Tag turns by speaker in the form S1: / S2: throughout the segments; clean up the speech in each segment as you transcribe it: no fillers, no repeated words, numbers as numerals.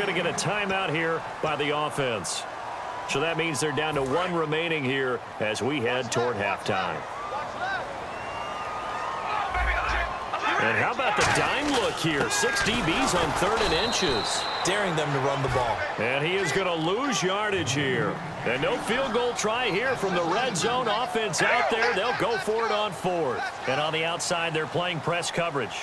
S1: going to get a timeout here by the offense. So that means they're down to 1 remaining here as we head toward halftime. And how about the dime look here? 6 DBs on 3rd and inches.
S2: Daring them to run the ball.
S1: And he is going to lose yardage here. And no field goal try here from the red zone offense out there. They'll go for it on 4th. And on the outside, they're playing press coverage.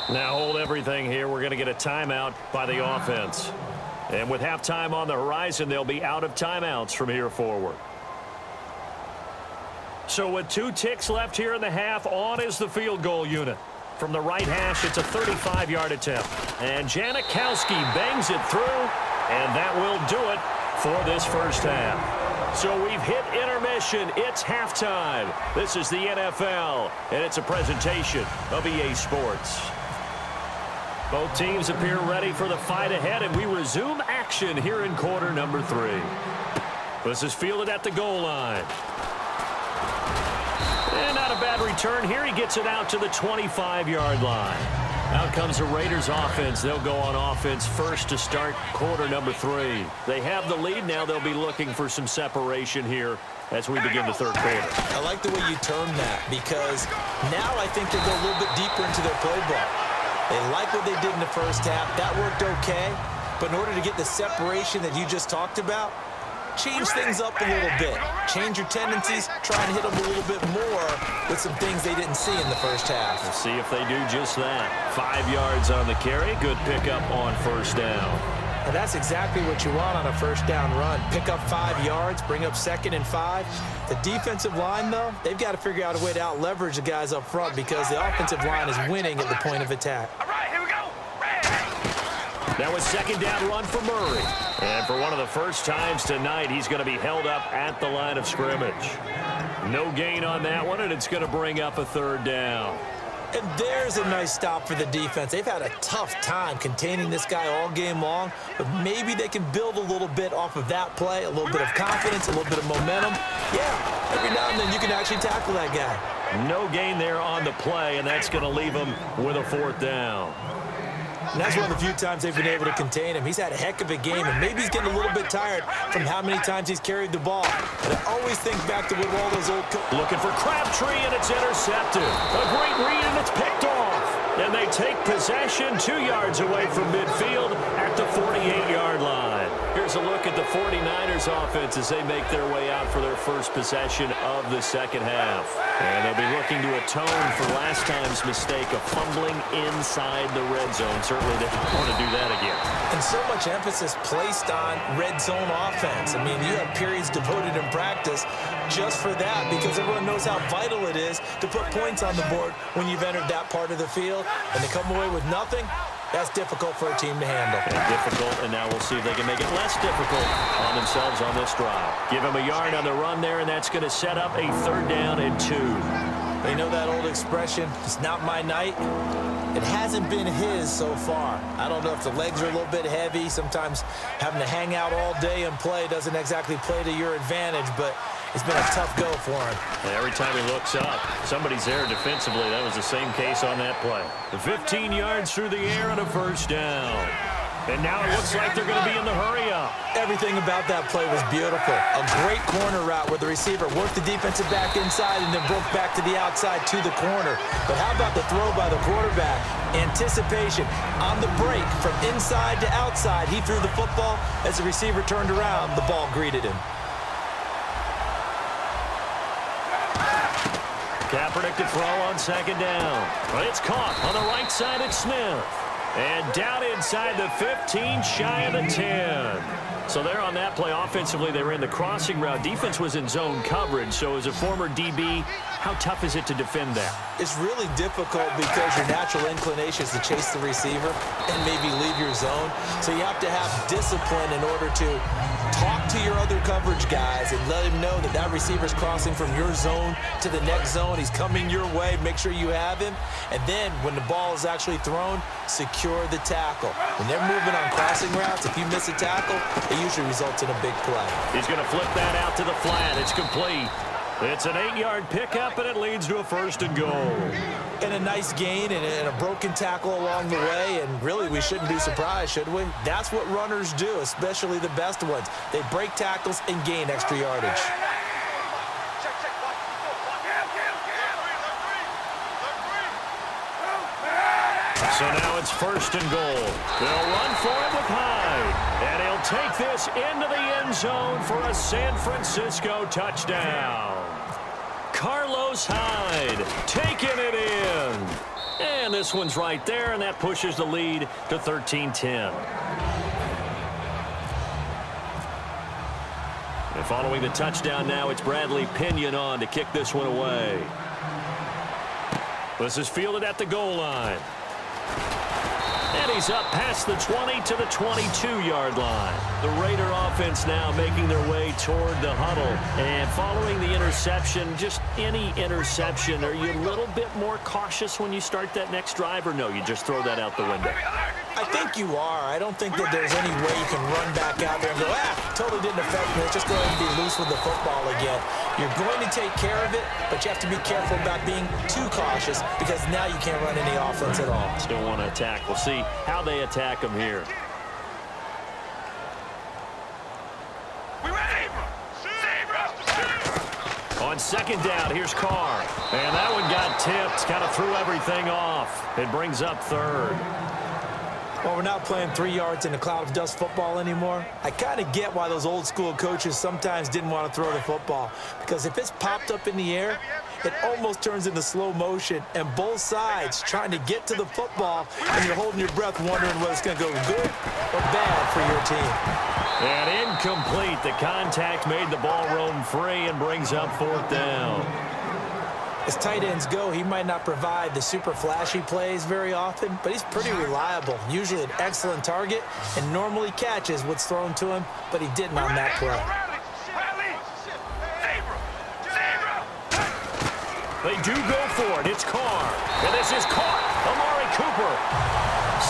S1: Now hold everything here. We're going to get a timeout by the offense. And with halftime on the horizon, they'll be out of timeouts from here forward. So with 2 ticks left here in the half, on is the field goal unit. From the right hash, it's a 35-yard attempt. And Janikowski bangs it through, and that will do it for this first half. So we've hit intermission. It's halftime. This is the NFL, and it's a presentation of EA Sports. Both teams appear ready for the fight ahead, and we resume action here in quarter number 3. This is fielded at the goal line. And not a bad return here. He gets it out to the 25-yard line. Out comes the Raiders offense. They'll go on offense first to start quarter number 3. They have the lead now. They'll be looking for some separation here as we begin the third quarter.
S2: I like the way you term that, because now I think they'll go a little bit deeper into their playbook. They like what they did in the first half. That worked okay. But in order to get the separation that you just talked about, change things up a little bit. Change your tendencies. Try and hit them a little bit more with some things they didn't see in the first half.
S1: We'll see if they do just that. 5 yards on the carry. Good pickup on first down.
S2: And that's exactly what you want on a first down run. Pick up 5 yards, bring up 2nd and 5. The defensive line, though, they've got to figure out a way to out-leverage the guys up front because the offensive line is winning at the point of attack.
S3: All right, here we go.
S1: That was 2nd down run for Murray. And for one of the first times tonight, he's going to be held up at the line of scrimmage. No gain on that one, and it's going to bring up a 3rd down.
S2: And there's a nice stop for the defense. They've had a tough time containing this guy all game long, but maybe they can build a little bit off of that play, a little bit of confidence, a little bit of momentum. Yeah, every now and then you can actually tackle that guy.
S1: No gain there on the play, and that's going to leave him with a 4th down.
S2: And that's one of the few times they've been able to contain him. He's had a heck of a game, and maybe he's getting a little bit tired from how many times he's carried the ball. But I always think back to what all those old...
S1: Looking for Crabtree, and it's intercepted. A great read, and it's picked off. And they take possession 2 yards away from midfield at the 48-yard line. Here's a look at the 49ers offense as they make their way out for their first possession of the second half. And they'll be looking to atone for last time's mistake of fumbling inside the red zone. Certainly they don't want to do that again.
S2: And so much emphasis placed on red zone offense. I mean, you have periods devoted in practice just for that because everyone knows how vital it is to put points on the board when you've entered that part of the field. And to come away with nothing, that's difficult for a team to handle.
S1: And difficult, and now we'll see if they can make it less difficult on themselves on this drive. Give him a yard on the run there, and that's going to set up a 3rd down and 2.
S2: They know that old expression, it's not my night. It hasn't been his so far. I don't know if the legs are a little bit heavy. Sometimes having to hang out all day and play doesn't exactly play to your advantage, but it's been a tough go for him.
S1: And every time he looks up, somebody's there defensively. That was the same case on that play. The 15 yards through the air and a 1st down. And now it looks like they're going to be in the hurry-up.
S2: Everything about that play was beautiful. A great corner route where the receiver worked the defensive back inside and then broke back to the outside to the corner. But how about the throw by the quarterback? Anticipation on the break from inside to outside. He threw the football. As the receiver turned around, the ball greeted him.
S1: Kaepernick to throw on 2nd down. But it's caught on the right side at Smith. And down inside the 15, shy of the 10. So they're on that play. Offensively, they ran the crossing route. Defense was in zone coverage. So as a former DB, how tough is it to defend that?
S2: It's really difficult because your natural inclination is to chase the receiver and maybe leave your zone. So you have to have discipline in order to talk to your other coverage guys and let him know that that receiver's crossing from your zone to the next zone. He's coming your way. Make sure you have him. And then when the ball is actually thrown, secure the tackle. When they're moving on crossing routes, if you miss a tackle, it usually results in a big play.
S1: He's going to flip that out to the flat. It's complete. It's an 8-yard pickup, and it leads to a 1st and goal.
S2: And a nice gain and a broken tackle along the way, and really we shouldn't be surprised, should we? That's what runners do, especially the best ones. They break tackles and gain extra yardage.
S1: So now it's 1st and goal. They'll run for it with Hyde. And he'll take this into the end zone for a San Francisco touchdown. Carlos Hyde taking it in. And this one's right there, and that pushes the lead to 13-10. And following the touchdown now, it's Bradley Pinion on to kick this one away. This is fielded at the goal line. And he's up past the 20 to the 22-yard line. The Raider offense now making their way toward the huddle. And following the interception, just any interception, are you a little bit more cautious when you start that next drive, or no, you just throw that out the window?
S2: I think you are. I don't think that there's any way you can run back out there and go, totally didn't affect me. Let's just go ahead and be loose with the football again. You're going to take care of it, but you have to be careful about being too cautious because now you can't run any offense at all.
S1: Still want to attack. We'll see how they attack them here. On 2nd down, here's Carr. And that one got tipped, kind of threw everything off. It brings up 3rd.
S2: Well, we're not playing 3 yards in a cloud of dust football anymore. I kind of get why those old school coaches sometimes didn't want to throw the football. Because if it's popped up in the air, it almost turns into slow motion. And both sides trying to get to the football, and you're holding your breath wondering whether it's going to go good or bad for your team.
S1: And incomplete. The contact made the ball roam free and brings up 4th down.
S2: As tight ends go, he might not provide the super flashy plays very often, but he's pretty reliable. Usually an excellent target and normally catches what's thrown to him, but he didn't on that play.
S1: They do go for it. It's Carr. And this is caught. Amari Cooper.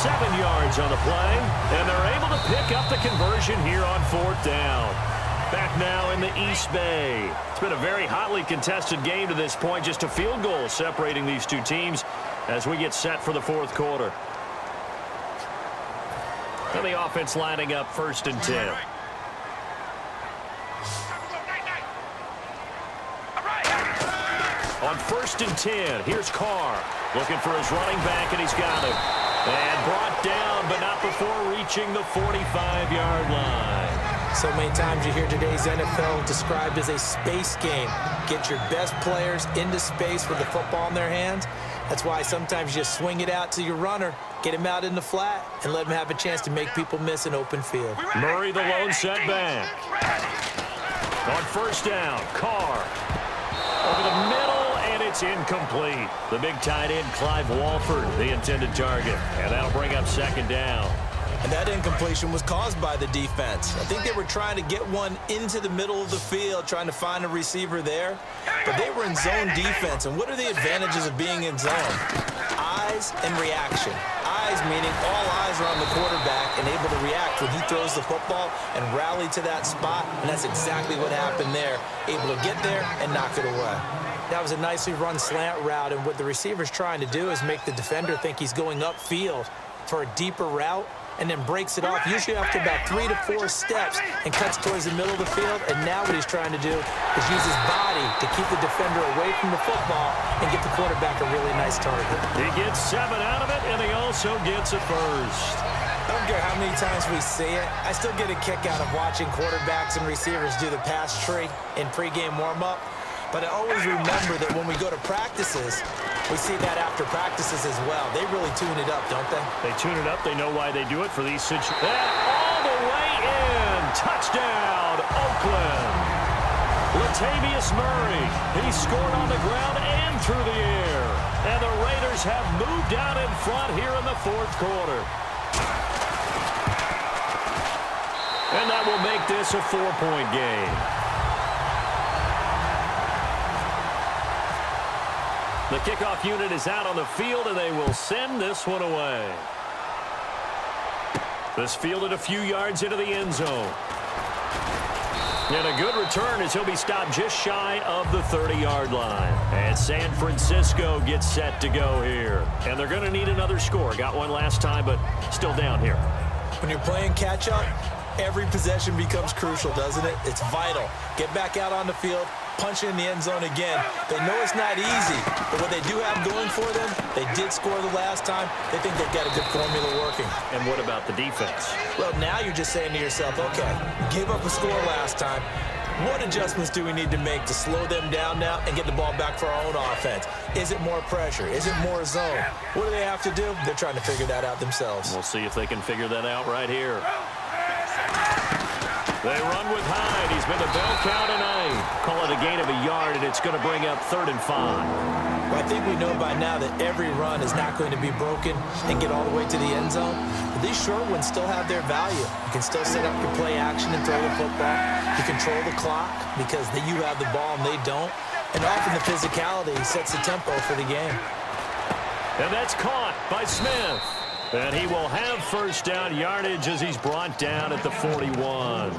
S1: 7 yards on the play, and they're able to pick up the conversion here on 4th down. Back now in the East Bay. It's been a very hotly contested game to this point. Just a field goal separating these two teams as we get set for the 4th quarter. And the offense lining up 1st and 10. On 1st and 10, here's Carr. Looking for his running back, and he's got him. And brought down, but not before reaching the 45-yard line.
S2: So many times you hear today's NFL described as a space game. Get your best players into space with the football in their hands. That's why sometimes you just swing it out to your runner, get him out in the flat, and let him have a chance to make people miss an open field.
S1: Murray, the lone setback. On 1st down, Carr. Over the middle, and it's incomplete. The big tight end, Clive Walford, the intended target. And that'll bring up 2nd down.
S2: And that incompletion was caused by the defense. I think they were trying to get one into the middle of the field, trying to find a receiver there. But they were in zone defense. And what are the advantages of being in zone? Eyes and reaction. Eyes meaning all eyes are on the quarterback and able to react when he throws the football and rally to that spot. And that's exactly what happened there. Able to get there and knock it away. That was a nicely run slant route. And what the receiver's trying to do is make the defender think he's going upfield for a deeper route, and then breaks it off, usually after about 3 to 4 steps, and cuts towards the middle of the field. And now what he's trying to do is use his body to keep the defender away from the football and get the quarterback a really nice target.
S1: He gets 7 out of it, and he also gets a first.
S2: I don't care how many times we see it. I still get a kick out of watching quarterbacks and receivers do the pass tree in pregame warm-up. But I always remember that when we go to practices, we see that after practices as well. They really tune it up, don't they?
S1: They tune it up. They know why they do it for these situations. And all the way in. Touchdown, Oakland. Latavius Murray. He scored on the ground and through the air. And the Raiders have moved out in front here in the 4th quarter. And that will make this a 4-point game. The kickoff unit is out on the field, and they will send this one away. This fielded a few yards into the end zone. And a good return as he'll be stopped just shy of the 30-yard line. And San Francisco gets set to go here. And they're going to need another score. Got one last time, but still down here.
S2: When you're playing catch-up, every possession becomes crucial, doesn't it? It's vital. Get back out on the field, punch it in the end zone again. They know it's not easy, but what they do have going for them, they did score the last time. They think they've got a good formula working.
S1: And what about the defense?
S2: Well, now you're just saying to yourself, okay, gave up a score last time. What adjustments do we need to make to slow them down now and get the ball back for our own offense? Is it more pressure? Is it more zone? What do they have to do? They're trying to figure that out themselves.
S1: We'll see if they can figure that out right here. They run with Hyde. He's been the bell cow tonight. Call it a gain of a yard, and it's going to bring up 3rd and 5.
S2: Well, I think we know by now that every run is not going to be broken and get all the way to the end zone. But these short ones still have their value. You can still set up your play action and throw the football. You control the clock because you have the ball and they don't. And often the physicality sets the tempo for the game.
S1: And that's caught by Smith. And he will have first down yardage as he's brought down at the 41.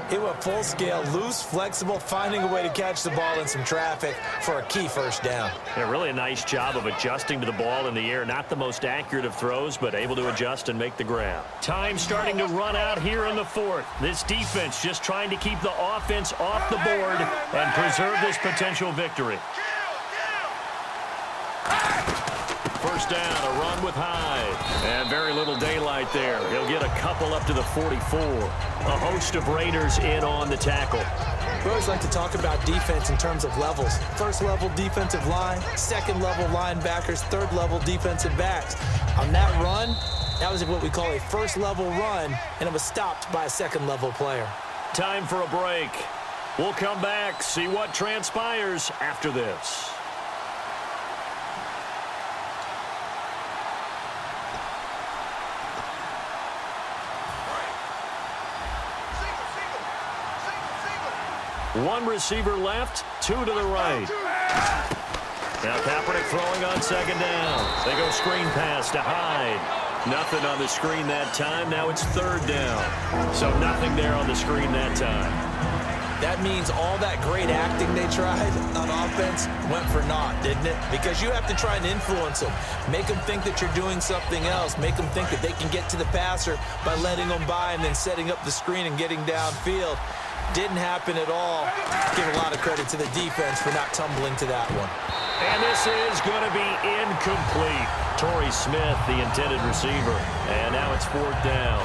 S2: He went full scale, loose, flexible, finding a way to catch the ball in some traffic for a key first down.
S1: Yeah, really a nice job of adjusting to the ball in the air. Not the most accurate of throws, but able to adjust and make the grab. Time starting to run out here in the 4th. This defense just trying to keep the offense off the board and preserve this potential victory. First down, a run with Hyde. And very little daylight there. He'll get a couple up to the 44. A host of Raiders in on the tackle.
S2: We always like to talk about defense in terms of levels. First level defensive line, second level linebackers, third level defensive backs. On that run, that was what we call a first level run, and it was stopped by a second level player.
S1: Time for a break. We'll come back, see what transpires after this. One receiver left, 2 to the right. Now Kaepernick throwing on 2nd down. They go screen pass to Hyde. Nothing on the screen that time. Now it's 3rd down. So nothing there on the screen that time.
S2: That means all that great acting they tried on offense went for naught, didn't it? Because you have to try and influence them. Make them think that you're doing something else. Make them think that they can get to the passer by letting them by and then setting up the screen and getting downfield. Didn't happen at all. Give a lot of credit to the defense for not tumbling to that one.
S1: And this is going to be incomplete. Torrey Smith, the intended receiver. And now it's 4th down.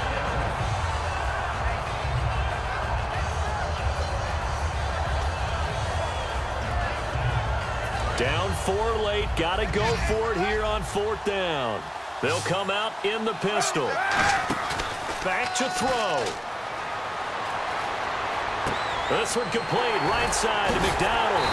S1: Down 4 late. Got to go for it here on 4th down. They'll come out in the pistol. Back to throw. This one complete, right side to McDonald.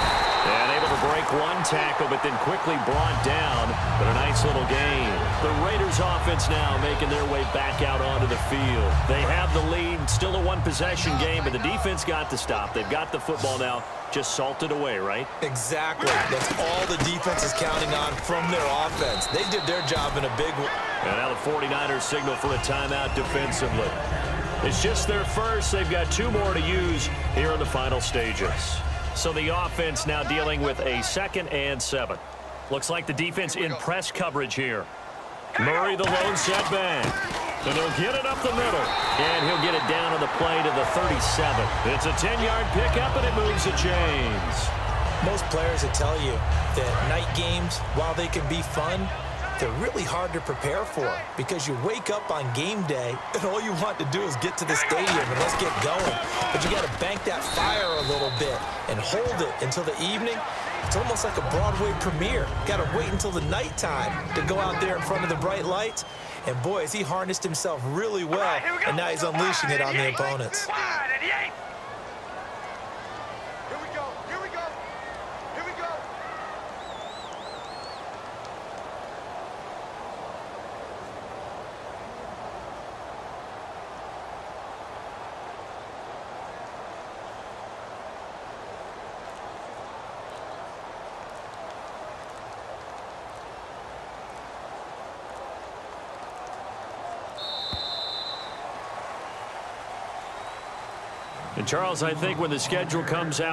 S1: And able to break one tackle, but then quickly brought down. But a nice little gain. The Raiders offense now making their way back out onto the field. They have the lead, still a one-possession game, but the defense got the stop. They've got the football now, just salted away, right?
S2: Exactly. That's all the defense is counting on from their offense. They did their job in a big one.
S1: And now the 49ers signal for a timeout defensively. It's just their first. They've got 2 more to use here in the final stages. So the offense now dealing with a 2nd and 7. Looks like the defense in press coverage here. Murray the lone setback. And he'll get it up the middle. And he'll get it down on the play to the 37. It's a 10-yard pickup, and it moves the chains.
S2: Most players will tell you that night games, while they can be fun, they're really hard to prepare for because you wake up on game day and all you want to do is get to the stadium and let's get going. But you got to bank that fire a little bit and hold it until the evening. It's almost like a Broadway premiere. Got to wait until the nighttime to go out there in front of the bright lights. And boy, has he harnessed himself really well, and now he's unleashing it on the opponents.
S1: And, Charles, I think when the schedule comes out,